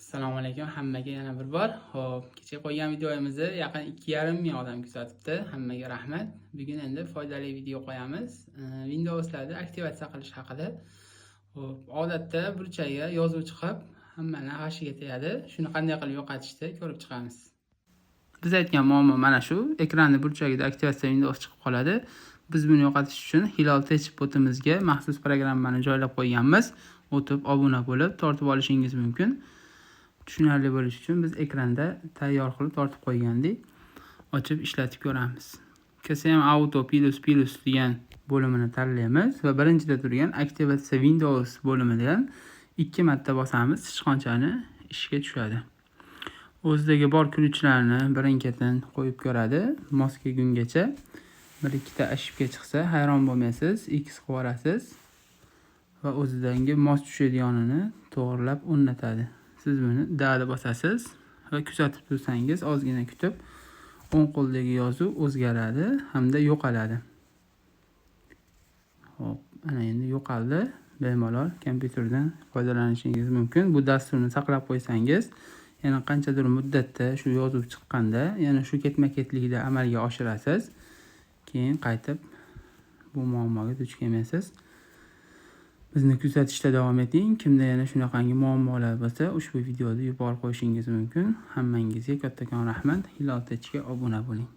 Assalomu alaykum hammaga yana bir bor. Xo'p, kecha qo'ygan videomizni yaqin 2,5 ming odam kuzatibdi. Hammaga rahmat. Bugun endi foydali video qo'yamiz. Windows'larda aktivatsiya qilish haqida. Xo'p, odatda burchaga yozuv chiqib, hammani g'ashiga tegadi. Shuni qanday qilib yo'qotishni ko'rib chiqamiz. Biz aytgan muammo mana shu. Ekranning burchagida aktivatsiya Windows chiqib qoladi. Biz buni yo'qotish uchun Hilal Tech botimizga maxsus programmani joylab qo'yganmiz. O'tib obuna bo'lib tortib olishingiz mumkin. Tushunarli bo'lishi uchun biz ekranda tayyor qilib tortib qo'ygandik. Ochib ishlatib ko'ramiz. KSM Auto Plus degan bo'limini tanlaymiz va birinchida turgan aktivatsiya Windows bo'limidan 2 marta bosamiz, sichqonchani ishga tushadi. O'zidagi bor ключlarni birin-ketin qo'yib ko'radi. Mos kelgungacha 1-2 ta ashibga chiqsa hayron bo'lmaysiz, X qilib yuborasiz va o'zidagi mos tushadiganini to'g'rilab o'rnatadi. Siz buni da'da bosasiz va kuzatib tursangiz, ozgina kutib, o'ng qo'ldagi yozuv o'zgaradi hamda yo'qoladi. Xo'p, ana endi yo'qoldi. Bemalol kompyuterdan foydalanishingiz mumkin. Bu dasturni saqlab qo'ysangiz, yana qanchadir muddatda shu yozuv chiqqanda, yana shu ketma-ketlikda amalga oshirasiz. Keyin qaytib bu muammoga duch kelmaysiz. Bizni kuzatishda davom eting. Kimda yana shunaqangi muammolar bo'lsa, ushbu videoni yuborib qo'yishingiz mumkin. Hammangizga kattakon rahmat. Hilal Techga obuna bo'ling.